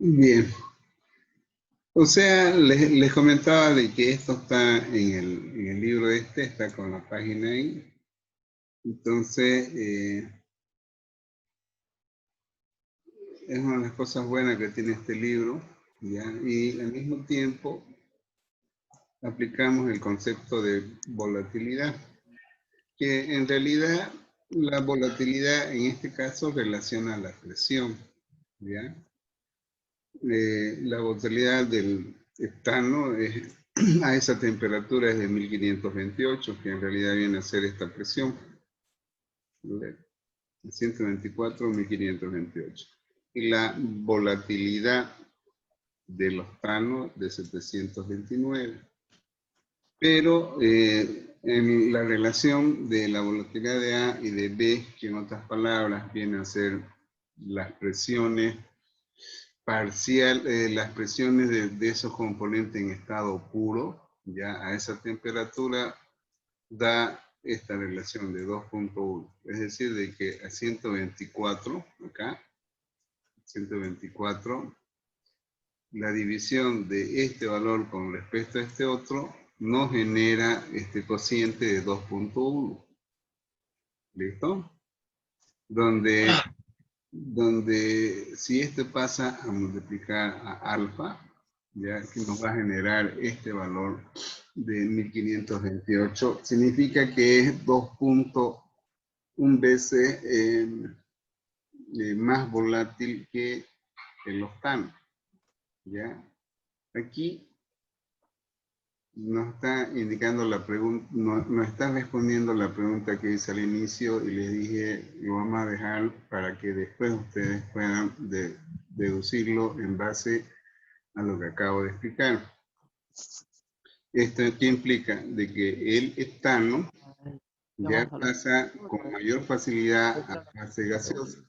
Bien. O sea, les comentaba de que esto está en el libro este, está con la página ahí. Entonces, es una de las cosas buenas que tiene este libro, ¿ya? Y al mismo tiempo aplicamos el concepto de volatilidad, que en realidad la volatilidad en este caso relaciona la presión, ¿ya? La volatilidad del etano a esa temperatura es de 1528, que en realidad viene a ser esta presión, 124, 1528. Y la volatilidad del octano de 729. Pero en la relación de la volatilidad de A y de B, que en otras palabras vienen a ser las presiones las presiones de esos componentes en estado puro, ya a esa temperatura, da esta relación de 2.1. Es decir, de que a 124, acá, 124, la división de este valor con respecto a este otro nos genera este cociente de 2.1. ¿Listo? Donde si esto pasa a multiplicar a alfa, ya que nos va a generar este valor de 1528, significa que es 2.1 veces más volátil que el octano. ¿Ya? Aquí nos está indicando la pregunta, nos está respondiendo la pregunta que hice al inicio y les dije, lo vamos a dejar para que después ustedes puedan deducirlo en base a lo que acabo de explicar. Esto ¿qué implica? De que el etano ya pasa con mayor facilidad a fase gaseosa.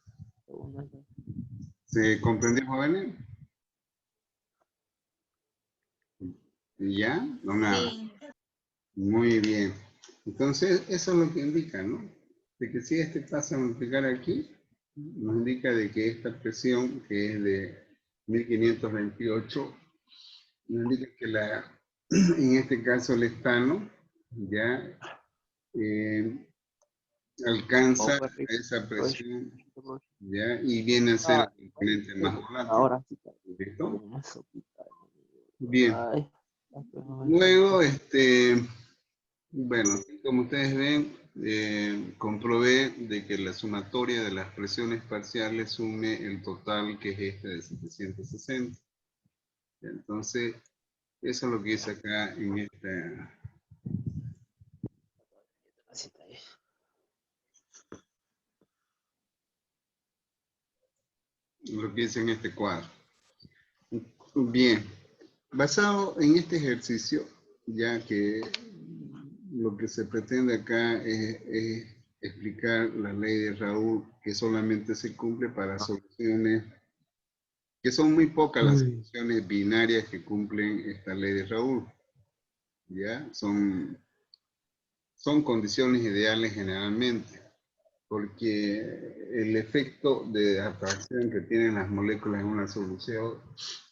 ¿Se comprendió, jóvenes? ¿Ya? No, nada. Sí. Muy bien. Entonces, eso es lo que indica, ¿no? De que si este pasa a multiplicar aquí, nos indica de que esta presión, que es de 1528, nos indica que en este caso el etano, ya alcanza esa presión, ya, y viene a ser el componente más volátil. ¿Listo? Bien. Luego, bueno, como ustedes ven, comprobé de que la sumatoria de las presiones parciales sume el total que es este de 760. Entonces, eso es lo que hice acá en esta... Lo que hice en este cuadro. Bien, basado en este ejercicio, ya que lo que se pretende acá es explicar la ley de Raoul, que solamente se cumple para soluciones, que son muy pocas las soluciones binarias que cumplen esta ley de Raoul. ¿Ya? Son condiciones ideales generalmente, porque el efecto de atracción que tienen las moléculas en una solución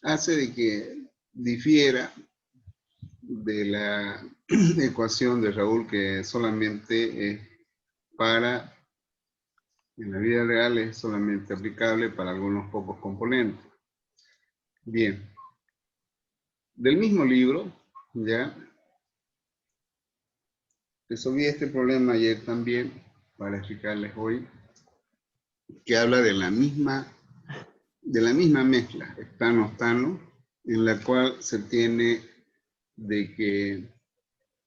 hace de que difiera de la ecuación de Raoul, que solamente es en la vida real es solamente aplicable para algunos pocos componentes. Bien. Del mismo libro, ya, resolví este problema ayer también, para explicarles hoy, que habla de la misma mezcla, etano-octano, en la cual se tiene de que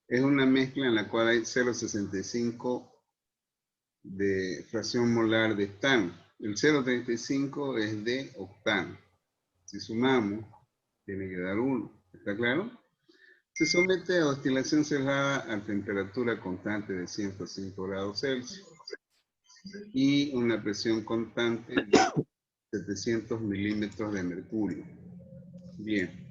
es una mezcla en la cual hay 0,65 de fracción molar de etano. El 0,35 es de octano. Si sumamos, tiene que dar 1. ¿Está claro? Se somete a oscilación cerrada a temperatura constante de 105 grados Celsius y una presión constante de 700 milímetros de mercurio. Bien.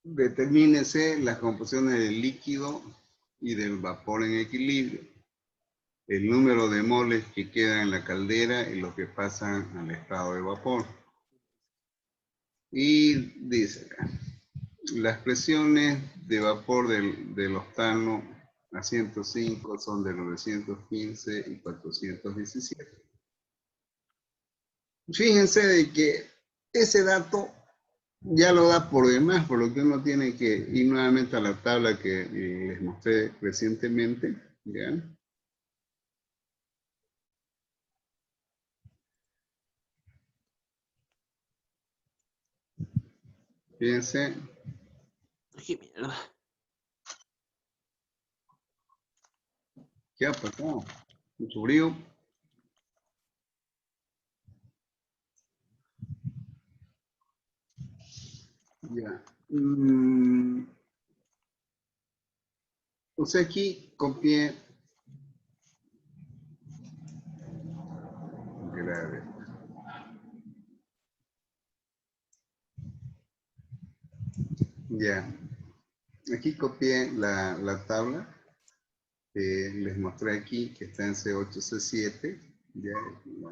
Determínese las composiciones del líquido y del vapor en equilibrio. el número de moles que quedan en la caldera y los que pasan al estado de vapor. Y dice acá, las presiones de vapor del octano a 105 son de 915 y 417. Fíjense de que ese dato ya lo da por demás, por lo que uno tiene que ir nuevamente a la tabla que les mostré recientemente, ¿ya? Fíjense. ¡Qué mierda! ¿Qué ha pasado? Mucho frío. Ya. O sea, aquí copié. Grave. Ya. Aquí copié la tabla que les mostré aquí, que está en C8, C7. Ya,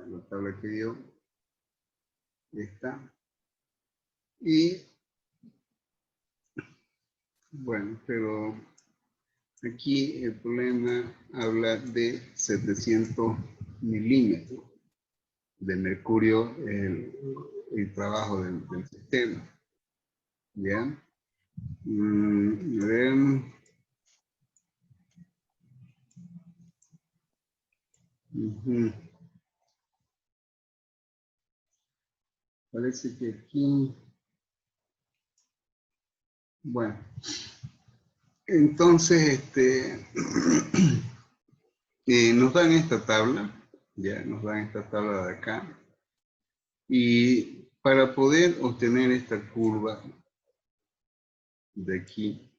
la tabla que dio. Está. Y bueno, pero aquí el problema habla de 700 milímetros de mercurio, el trabajo del sistema. ¿Ya? A ver. Parece que aquí. Bueno. Entonces, nos dan esta tabla. Ya, nos dan esta tabla de acá. Y para poder obtener esta curva de aquí,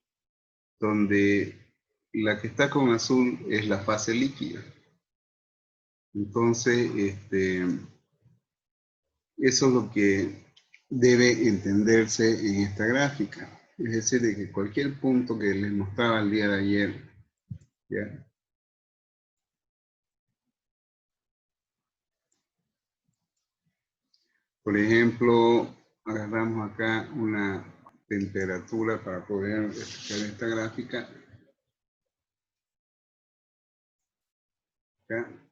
donde la que está con azul es la fase líquida. Entonces, eso es lo que debe entenderse en esta gráfica. Es decir, de que cualquier punto que les mostraba el día de ayer, ¿ya? Por ejemplo, agarramos acá una temperatura para poder explicar esta gráfica. Acá,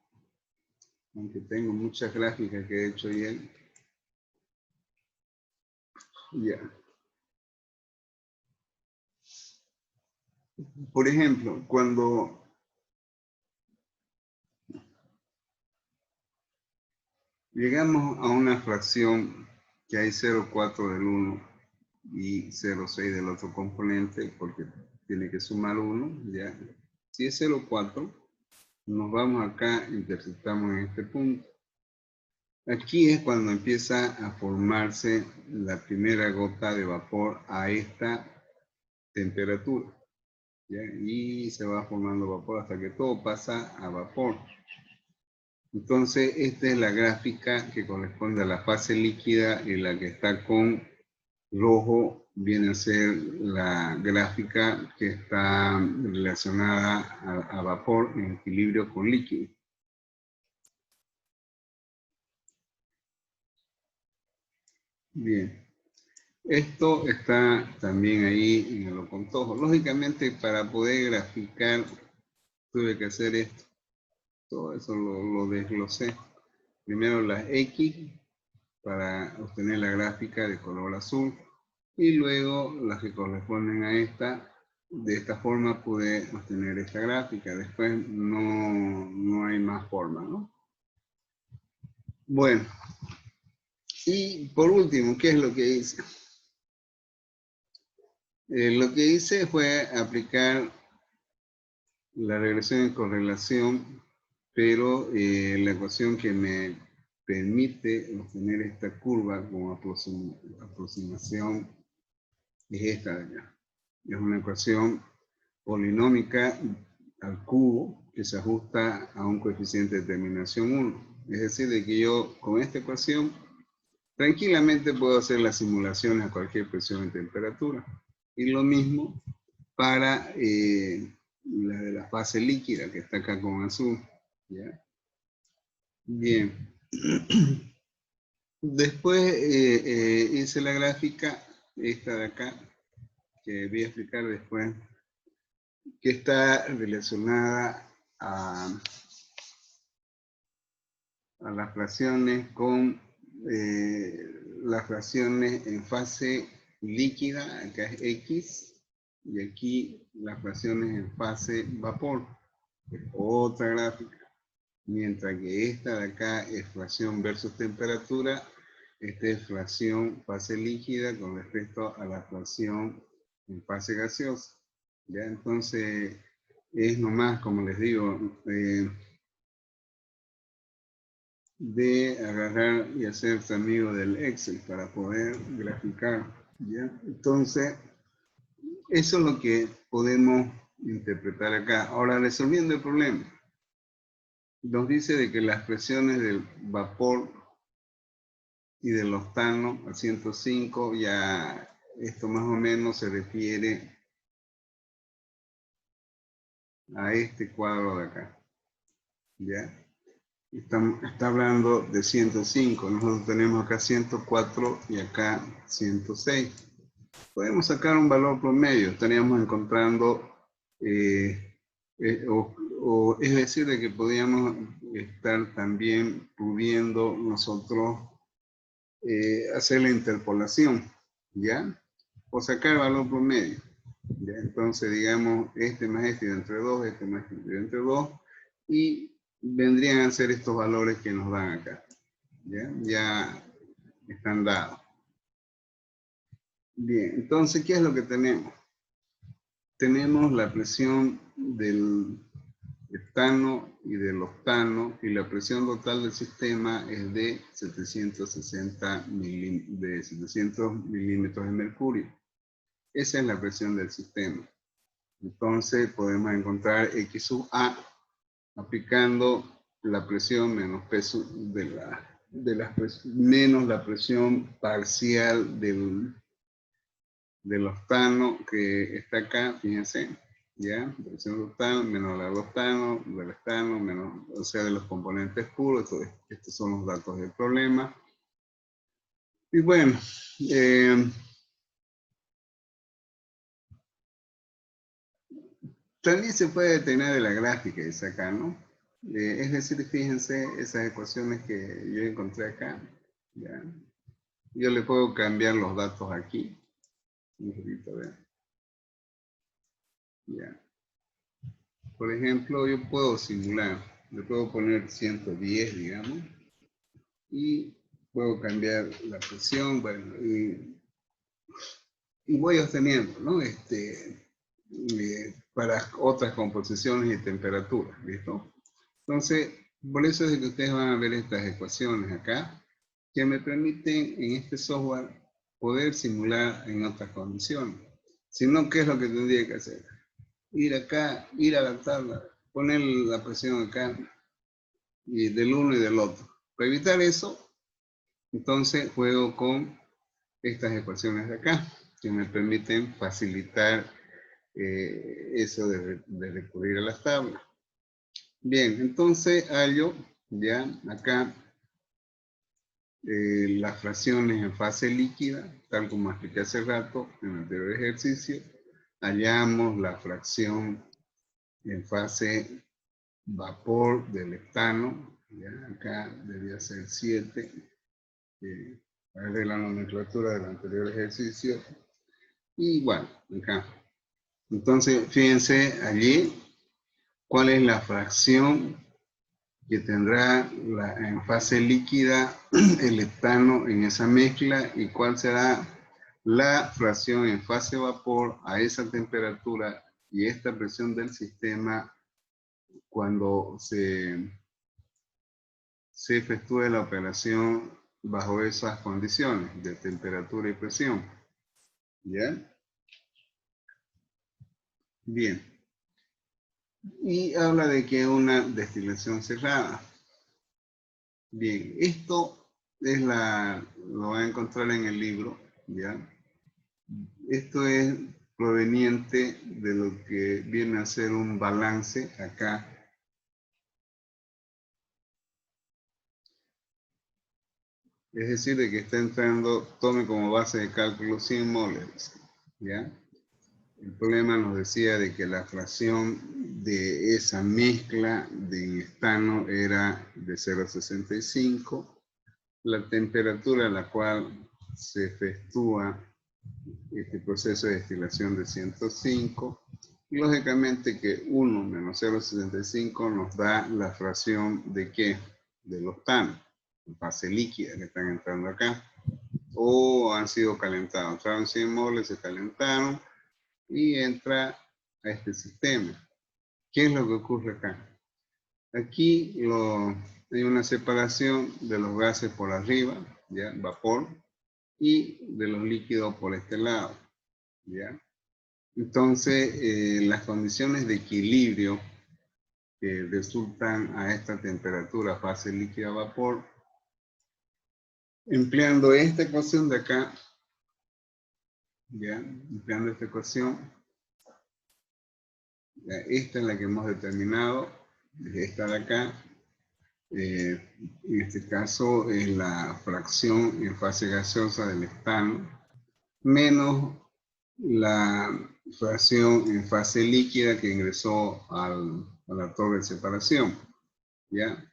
aunque tengo muchas gráficas que he hecho ayer. Ya. Por ejemplo, cuando llegamos a una fracción que hay 0,4 del 1 y 0,6 del otro componente, porque tiene que sumar 1, ya. Si es 0,4, nos vamos acá, interceptamos en este punto. Aquí es cuando empieza a formarse la primera gota de vapor a esta temperatura, ¿ya? Y se va formando vapor hasta que todo pasa a vapor. Entonces, esta es la gráfica que corresponde a la fase líquida y la que está con rojo viene a ser la gráfica que está relacionada a vapor en equilibrio con líquido. Bien. Esto está también ahí en el ocontojo. Lógicamente, para poder graficar, tuve que hacer esto. Todo eso lo desglosé. Primero las X para obtener la gráfica de color azul y luego las que corresponden a esta. De esta forma pude obtener esta gráfica. Después no hay más forma, ¿no? Bueno, y por último, ¿qué es lo que hice? Lo que hice fue aplicar la regresión en correlación, pero la ecuación que me permite obtener esta curva como aproximación es esta de acá. Es una ecuación polinómica al cubo que se ajusta a un coeficiente de terminación 1. Es decir, de que yo con esta ecuación tranquilamente puedo hacer las simulaciones a cualquier presión y temperatura. Y lo mismo para la de la fase líquida que está acá con azul. ¿Ya? Bien. Después hice la gráfica, esta de acá, que voy a explicar después, que está relacionada a las fracciones con las fracciones en fase líquida, acá es X, y aquí las fracciones en fase vapor, otra gráfica. Mientras que esta de acá es fracción versus temperatura, esta es fracción fase líquida con respecto a la fracción en fase gaseosa. ¿Ya? Entonces, es nomás, como les digo, de agarrar y hacerse amigo del Excel para poder graficar. ¿Ya? Entonces, eso es lo que podemos interpretar acá. Ahora, resolviendo el problema, nos dice de que las presiones del vapor y del octano a 105, ya esto más o menos se refiere a este cuadro de acá. ¿Ya? Está hablando de 105, nosotros tenemos acá 104 y acá 106. Podemos sacar un valor promedio, estaríamos encontrando, es decir, de que podríamos estar también pudiendo nosotros hacer la interpolación, ¿ya? O sacar el valor promedio. ¿Ya? Entonces, digamos, este más este entre 2, este más este entre 2, y vendrían a ser estos valores que nos dan acá. ¿Ya? Ya están dados. Bien, entonces, ¿qué es lo que tenemos? Tenemos la presión del etano y del octano, y la presión total del sistema es de 760 milímetros de mercurio. Esa es la presión del sistema. Entonces podemos encontrar X sub A aplicando la presión menos peso menos la presión parcial del octano que está acá, fíjense. ¿Ya? Presión total menos la del octano, del estano, menos, o sea, de los componentes puros. Estos son los datos del problema. Y bueno, también se puede determinar de la gráfica, dice acá, ¿no? Es decir, fíjense esas ecuaciones que yo encontré acá. ¿Ya? Yo le puedo cambiar los datos aquí. Un poquito, ¿verdad? ¿Ya? Por ejemplo, yo puedo simular, le puedo poner 110, digamos, y puedo cambiar la presión, bueno, y voy obteniendo, ¿no? Para otras composiciones y temperaturas, ¿listo? Entonces, por eso es que ustedes van a ver estas ecuaciones acá, que me permiten en este software poder simular en otras condiciones. Si no, ¿qué es lo que tendría que hacer? Ir acá, ir a la tabla, poner la presión acá, y del uno y del otro. Para evitar eso, entonces juego con estas ecuaciones de acá, que me permiten facilitar eso de recurrir a las tablas. Bien, entonces hallo ya acá las fracciones en fase líquida, tal como expliqué hace rato en el anterior ejercicio. Hallamos la fracción en fase vapor del etano, ya acá debía ser 7, es de la nomenclatura del anterior ejercicio. Y igual, acá. Entonces, fíjense allí cuál es la fracción que tendrá en fase líquida el etano en esa mezcla y cuál será la fracción en fase vapor a esa temperatura y esta presión del sistema cuando se efectúe la operación bajo esas condiciones de temperatura y presión. ¿Ya? Bien. Y habla de que es una destilación cerrada. Bien, esto es lo van a encontrar en el libro, ¿ya? Esto es proveniente de lo que viene a ser un balance acá Es decir, de que está entrando, tome como base de cálculo 100 moles, ¿ya? El problema nos decía de que la fracción de esa mezcla de estano era de 0,65. La temperatura a la cual se efectúa este proceso de destilación de 105. Y lógicamente que 1 menos 0,65 nos da la fracción de ¿qué? De los tanos, en fase líquida que están entrando acá. O han sido calentados. Entraron 100 moles, se calentaron y entra a este sistema. ¿Qué es lo que ocurre acá? Aquí hay una separación de los gases por arriba, ¿ya? Vapor, y de los líquidos por este lado, ¿ya? Entonces, las condiciones de equilibrio que resultan a esta temperatura, fase líquida-vapor, empleando esta ecuación de acá, ¿ya? Empleando esta ecuación, ¿ya? Esta es la que hemos determinado, esta de acá, en este caso es la fracción en fase gaseosa del estano, menos la fracción en fase líquida que ingresó a la torre de separación, ¿ya?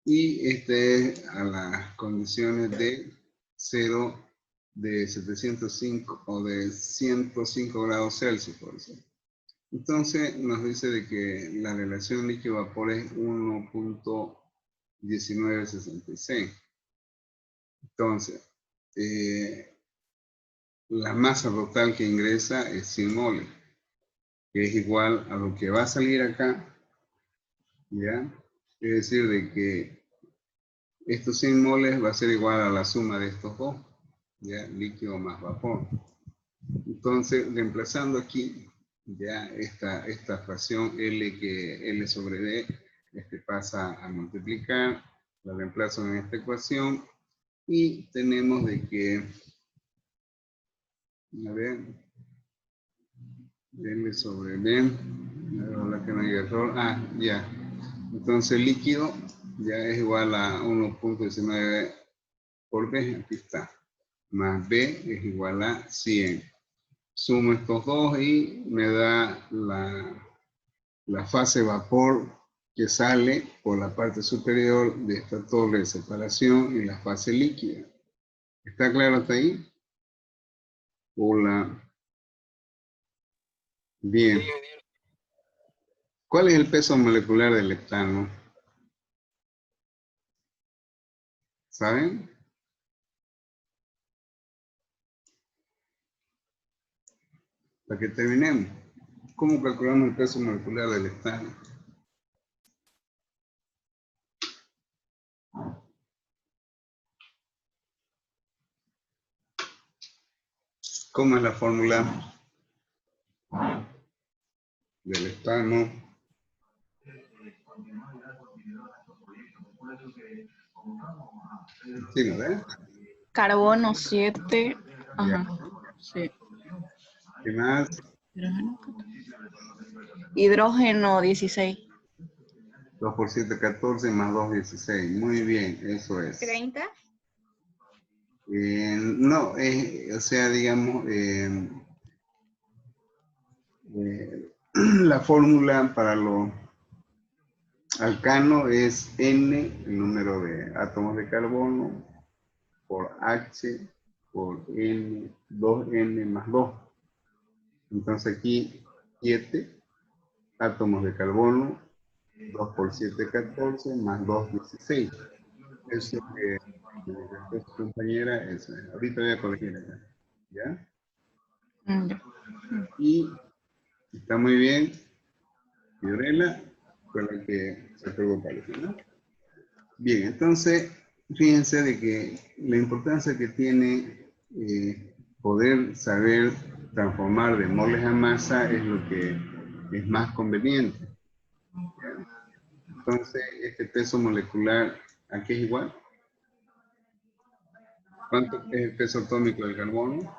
Y este es a las condiciones de 0 de 705 o de 105 grados Celsius, por ejemplo. Entonces nos dice de que la relación líquido-vapor es 1.1966. Entonces, la masa total que ingresa es 100 moles, que es igual a lo que va a salir acá, ¿ya? Es decir, de que estos 100 moles va a ser igual a la suma de estos dos, ¿ya? Líquido más vapor. Entonces, reemplazando aquí, ya esta fracción L sobre D, pasa a multiplicar, la reemplazo en esta ecuación, y tenemos de que, a ver, L sobre B, la que no hay error, ya. Entonces, líquido ya es igual a 1.19 por B, aquí está, más B es igual a 100. Sumo estos dos y me da la fase vapor que sale por la parte superior de esta torre de separación y la fase líquida. ¿Está claro hasta ahí? Hola. Bien. ¿Cuál es el peso molecular del heptano? ¿Saben? Para que terminemos. ¿Cómo calculamos el peso molecular del heptano? ¿Cómo es la fórmula del heptano? Sí, ¿no ves? Carbono 7. Ajá. Sí. ¿Qué más? Hidrógeno 16. 2 por 7, 14 más 2, 16. Muy bien, eso es. 30. No, o sea, digamos, la fórmula para lo alcano es N, el número de átomos de carbono, por H, por N, 2N más 2. Entonces aquí 7 átomos de carbono, 2 por 7, 14, más 2, 16. Eso que su compañera, eso es. Ahorita voy a corregir acá. ¿Ya? Ya. Y está muy bien. Fiorella fue la que se preocupa, ¿no? Bien, entonces, fíjense de que la importancia que tiene poder saber transformar de moles a masa es lo que es más conveniente. ¿Ya? Entonces, este peso molecular, ¿a qué es igual? ¿Cuánto es el peso atómico del carbono?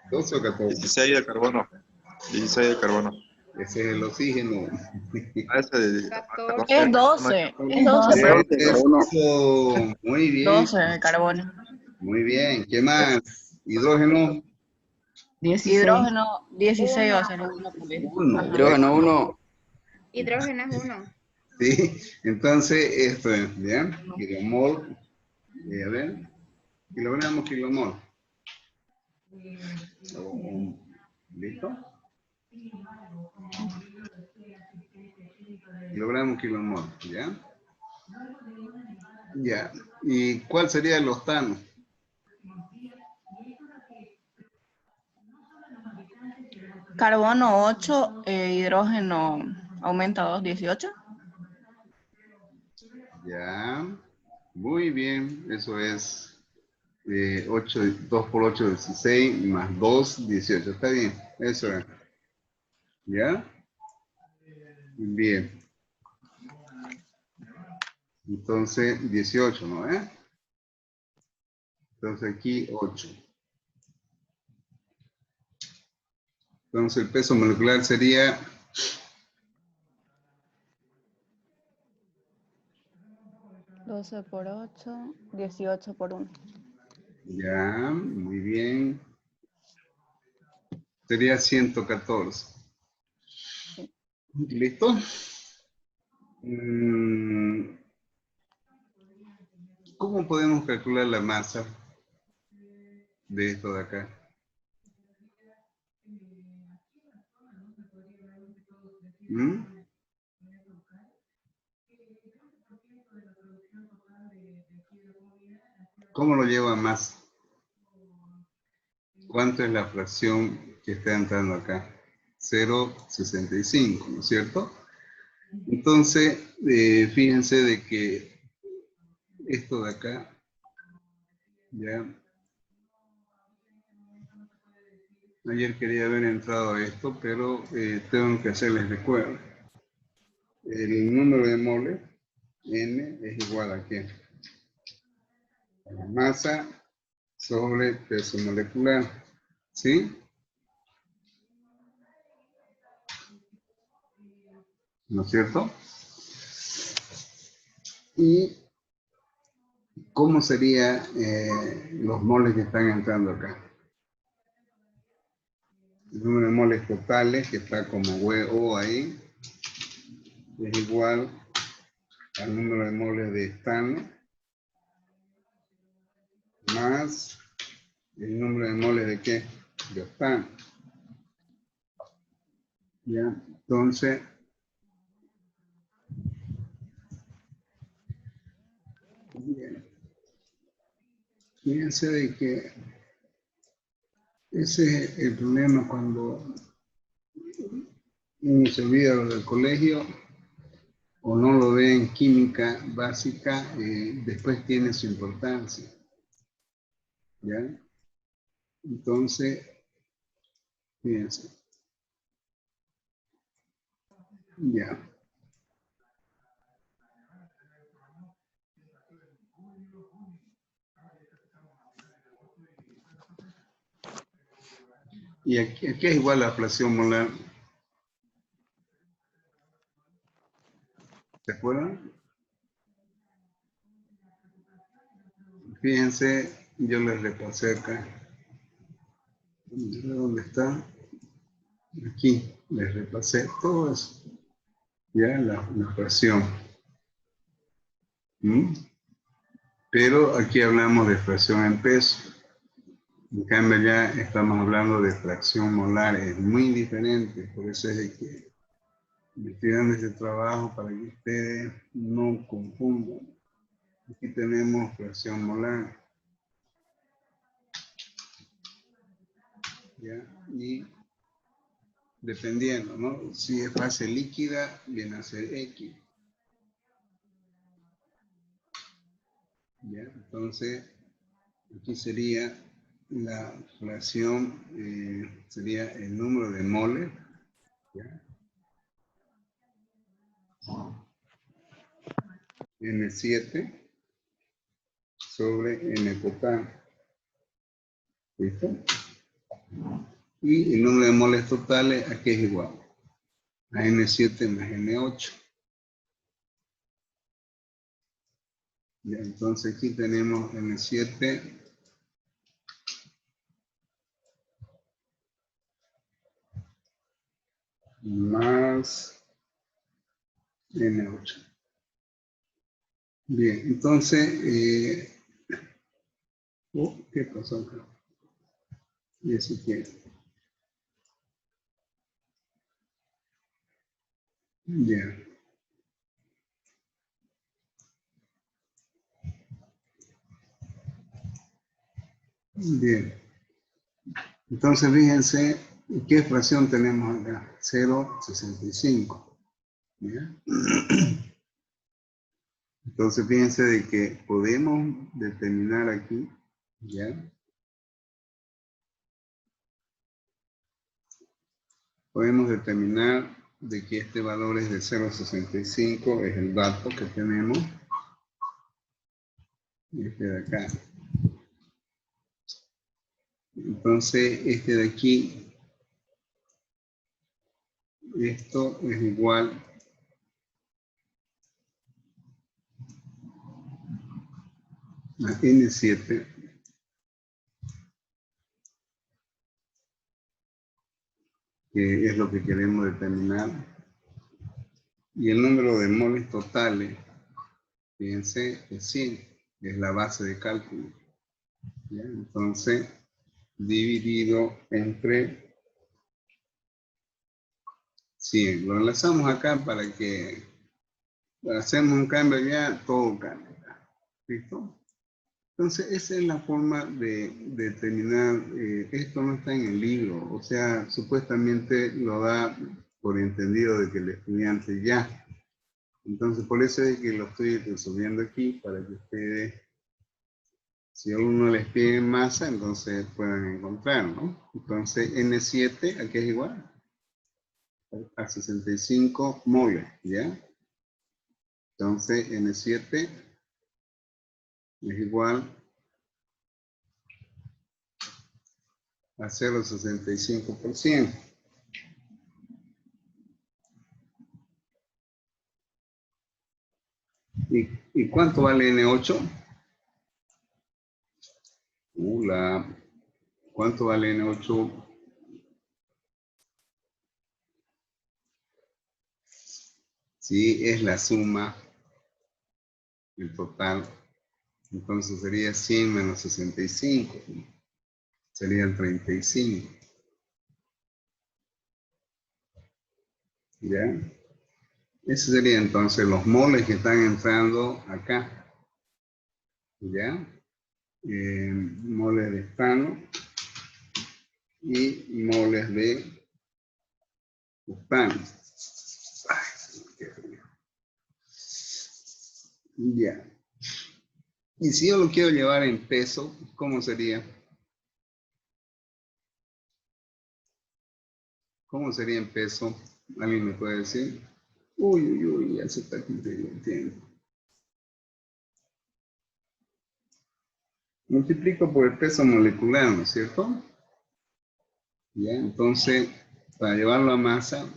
12 o 14. 16 de carbono. 16 de carbono. Ese es el oxígeno. Ese 14. Es 12. Es 12, pero Eso, muy bien. 12 el carbono. Muy bien. ¿Qué más? Hidrógeno. 16. Hidrógeno 16 va a ser 1 por litro. Uno. Ajá. Hidrógeno 1. Hidrógeno es 1. Sí. Entonces, esto es, ¿bien? Kilomol. A ver. Kilogramo, kilomol. ¿Listo? Kilogramo, kilomol. ¿Ya? Ya. ¿Y cuál sería el octano? Carbono 8, hidrógeno aumenta 2, 18. Ya. Muy bien. Eso es 8, 2 por 8, 16, más 2, 18. Está bien. Eso es. ¿Ya? Bien. Entonces, 18, ¿no? Entonces aquí 8. Entonces el peso molecular sería 12 por 8, 18 por 1. ya, muy bien. Sería 114. ¿Listo? ¿Cómo podemos calcular la masa de esto de acá? ¿Mm? ¿Cómo lo lleva más? ¿Cuánto es la fracción que está entrando acá? 0,65, ¿no es cierto? Entonces, fíjense de que esto de acá, ya, ayer quería haber entrado a esto, pero tengo que hacerles recuerdo. El número de moles, N, es igual a ¿qué? A la masa sobre peso molecular, ¿sí? ¿No es cierto? ¿Y cómo serían los moles que están entrando acá? El número de moles totales, que está como O ahí, es igual al número de moles de estano más el número de moles de ¿qué? De octano. ¿Ya? Entonces, bien. Fíjense de que ese es el problema cuando uno se olvida lo del colegio o no lo ve en química básica, después tiene su importancia. ¿Ya? Entonces, fíjense. Ya. Y aquí es igual la fracción molar. ¿Se acuerdan? Fíjense, yo les repasé acá. ¿Dónde está? Aquí, les repasé todo eso. Ya, la fracción. ¿Mm? Pero aquí hablamos de fracción en peso. En cambio ya estamos hablando de fracción molar. Es muy diferente. Por eso es de que me estoy dando este trabajo para que ustedes no confundan. Aquí tenemos fracción molar. ¿Ya? Y dependiendo, ¿no? Si es fase líquida, viene a ser X. ¿Ya? Entonces, aquí sería la fracción, sería el número de moles, ¿ya? N7 sobre N total. ¿Listo? Y el número de moles totales aquí es igual. a N7 más N8. Ya, entonces aquí tenemos N7 más N8. Bien, entonces, ¿qué pasó acá? Y eso que, ya. Bien, entonces fíjense, ¿qué fracción tenemos acá? 0,65. ¿Ya? Entonces fíjense de que podemos determinar aquí, ¿ya? Podemos determinar de que este valor es de 0,65, es el dato que tenemos. Este de acá. Entonces, este de aquí, esto es igual a N7 que es lo que queremos determinar. Y el número de moles totales, fíjense, es 100, es la base de cálculo. ¿Ya? Entonces, dividido entre 100. Lo enlazamos acá para que hacemos un cambio ya, todo cambia. ¿Listo? Entonces, esa es la forma de determinar, esto no está en el libro, o sea, supuestamente lo da por entendido de que el estudiante ya. Entonces, por eso es que lo estoy resolviendo aquí, para que ustedes, si a uno les pide masa, entonces puedan encontrar, ¿no? Entonces, N7, aquí es igual a 65 moles, ¿ya? Entonces, N7 es igual a 0,65%. ¿Y cuánto vale N8? ¿Cuánto vale N8? Sí, es la suma, el total. Entonces sería 100 menos 65. Sería el 35. ¿Ya? Esos serían entonces los moles que están entrando acá. ¿Ya? Moles de estano y moles de butano. Ya. Y si yo lo quiero llevar en peso, ¿cómo sería? ¿Cómo sería en peso? ¿Alguien me puede decir? Uy, ya se está entiendo. Multiplico por el peso molecular, ¿no es cierto? Ya, entonces, para llevarlo a masa,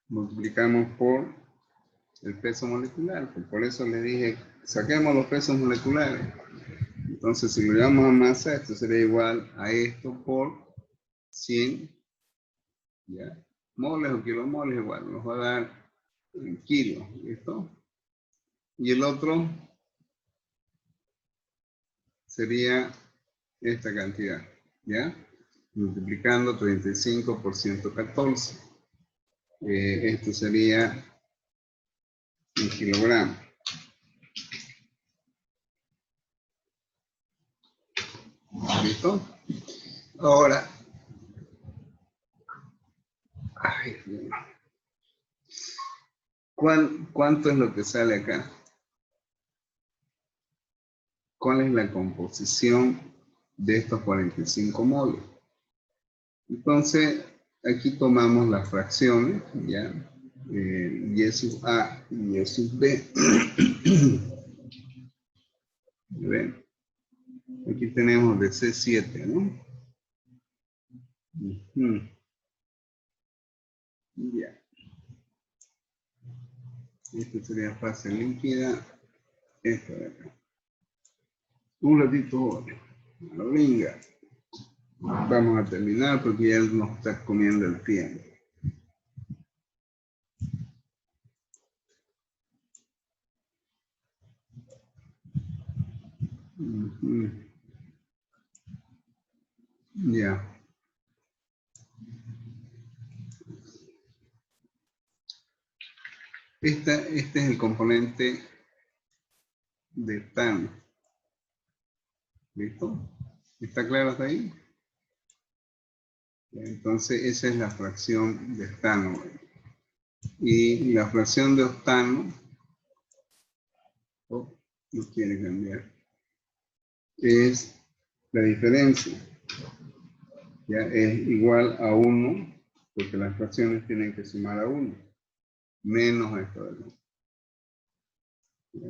multiplicamos por el peso molecular. Por eso le dije, saquemos los pesos moleculares. Entonces, si lo llevamos a masa, esto sería igual a esto por 100, ¿ya? Moles o kilomoles igual, nos va a dar en kilos, ¿listo? Y el otro sería esta cantidad, ¿ya? Multiplicando 35 por 114. Esto sería un kilogramo. ¿Listo? Ahora, ay, ¿cuánto es lo que sale acá? ¿Cuál es la composición de estos 45 moles? Entonces, aquí tomamos las fracciones, ¿ya? Y sub A y Y sub B. ¿Ven? Aquí tenemos de C7, ¿no? Ujú. Ya. Esta sería fase líquida. Esta de acá. Un ratito, la venga. Vamos a terminar porque ya nos está comiendo el tiempo. Ujú. Ya. Este es el componente de etano. ¿Listo? ¿Está claro hasta ahí? Entonces esa es la fracción de etano. Y la fracción de octano, oh, no quiere cambiar, es la diferencia. Ya es igual a 1, porque las fracciones tienen que sumar a 1, menos esto de acá. ¿Ya?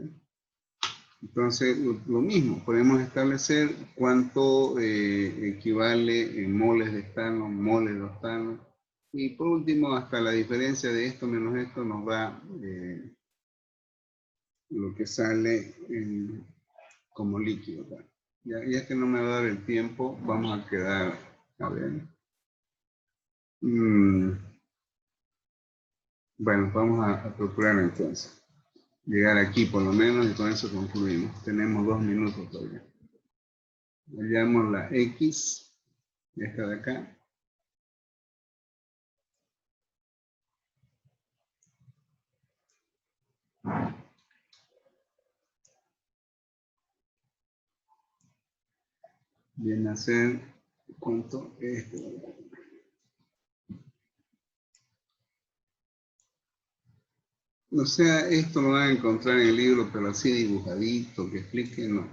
Entonces, lo mismo, podemos establecer cuánto equivale en moles de etano, moles de octano, y por último, hasta la diferencia de esto menos esto nos da lo que sale como líquido. Ya que no me va a dar el tiempo, vamos a quedar, a ver. Bueno, vamos a procurar entonces llegar aquí por lo menos y con eso concluimos. Tenemos 2 minutos todavía. Hallamos la X, esta de acá. Viene a ser, ¿cuánto? Este de acá. O sea, esto lo van a encontrar en el libro, pero así dibujadito, que explique, no.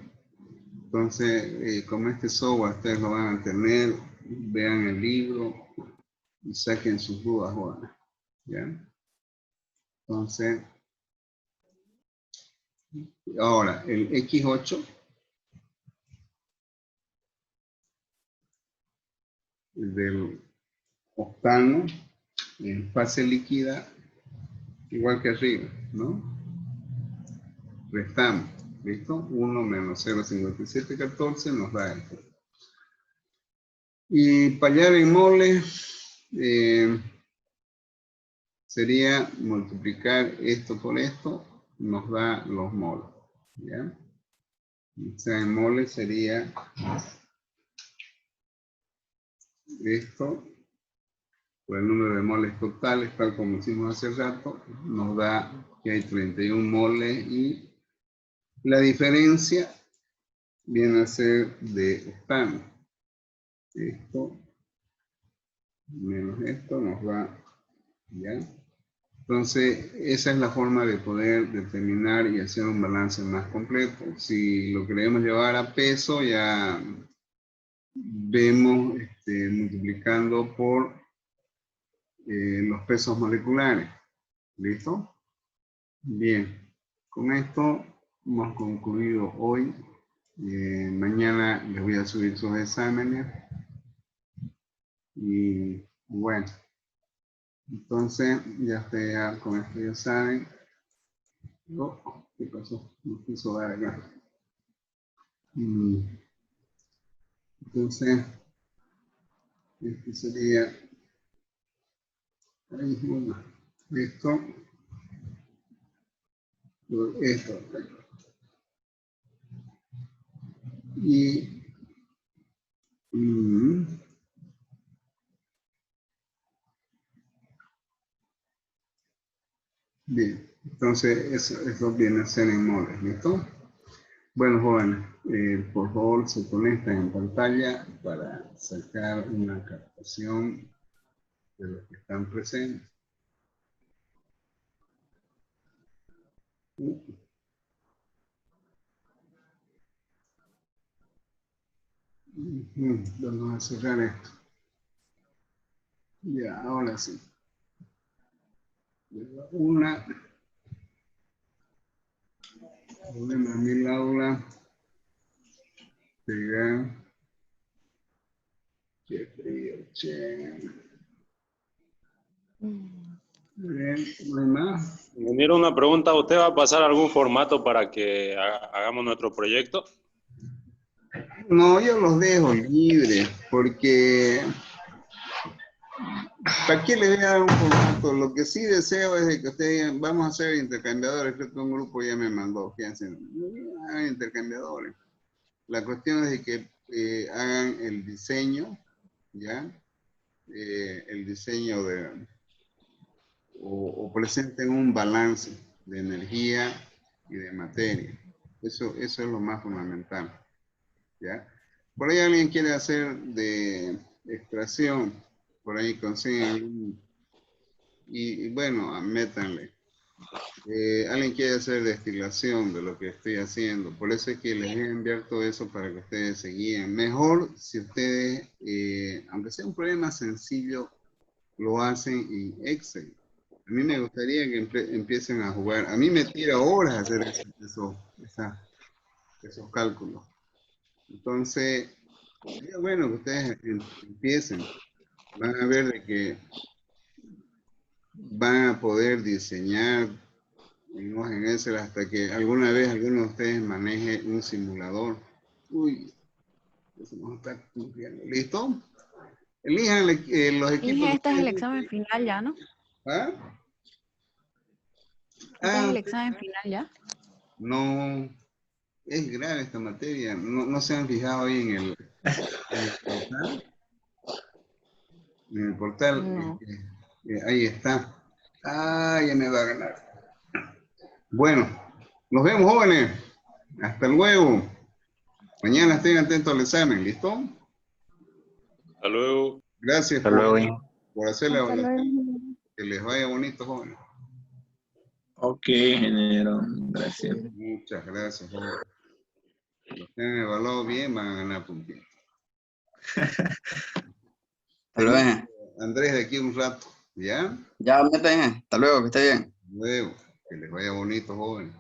Entonces, como este software ustedes lo van a tener, vean el libro y saquen sus dudas ahora. ¿Ya? Entonces, ahora, el X8, del octano, en fase líquida, igual que arriba, ¿no? Restamos, ¿listo? 1 menos 0,5714 nos da esto. Y para hallar en moles, sería multiplicar esto por esto, nos da los moles, ¿ya? O sea, en moles sería esto, por el número de moles totales, tal como hicimos hace rato, nos da que hay 31 moles y la diferencia viene a ser de octano. Esto menos esto nos da, ¿ya? Entonces, esa es la forma de poder determinar y hacer un balance más completo. Si lo queremos llevar a peso, ya vemos multiplicando por los pesos moleculares. ¿Listo? Bien, con esto hemos concluido hoy. Mañana les voy a subir sus exámenes. Y bueno, entonces ya ustedes con esto ya saben. Oh, ¿qué pasó? No quiso dar acá. Entonces, este sería ahí, bueno, esto, esto. Y bien, entonces eso viene a ser en moles, ¿listo? Bueno, jóvenes, por favor se conectan en pantalla para sacar una captación de los que están presentes. Vamos a cerrar esto. Ya, ahora sí. Una. Problema en el aula. Pegar. Qué frío, che. Bien, ¿no hay más? Ingeniero, una pregunta. ¿Usted va a pasar algún formato para que hagamos nuestro proyecto? No, yo los dejo libres, porque ¿para qué le voy a dar un formato? Lo que sí deseo es de que ustedes digan, vamos a ser intercambiadores. Creo que un grupo ya me mandó, fíjense, intercambiadores. La cuestión es de que hagan el diseño, ¿ya? El diseño de, o presenten un balance de energía y de materia. Eso es lo más fundamental, ¿ya? Por ahí alguien quiere hacer de extracción, por ahí consiguen, y bueno, métanle. Alguien quiere hacer destilación de lo que estoy haciendo, por eso es que les voy a enviar todo eso para que ustedes se guíen. Mejor si ustedes, aunque sea un problema sencillo, lo hacen en Excel. A mí me gustaría que empiecen a jugar. A mí me tira horas hacer esos cálculos. Entonces, sería bueno que ustedes empiecen. Van a ver de que van a poder diseñar en Excel hasta que alguna vez alguno de ustedes maneje un simulador. Uy, eso nos está cumpliendo. ¿Listo? Elijan los equipos. Inge, este es el que examen ustedes- final ya, ¿no? ¿Ah? Este es el Ah, examen final ya. no, es grave esta materia. No se han fijado ahí en el portal. En el portal, No. ahí está. Ah, ya me va a ganar. Bueno, nos vemos, jóvenes. Hasta luego. Mañana estén atentos al examen, ¿listo? Hasta luego. Gracias Hasta luego, Inge. por hacer la Hasta luego. evaluación. Que les vaya bonito, jóvenes. Ok, ingeniero. Gracias. Muchas gracias, jóvenes. Los que han evaluado bien van a ganar puntitos. Hasta luego, Inge. Andrés, de aquí a un rato, ¿ya? Ya, meta, Inge. Hasta luego, que esté bien. Luego, que les vaya bonito, jóvenes.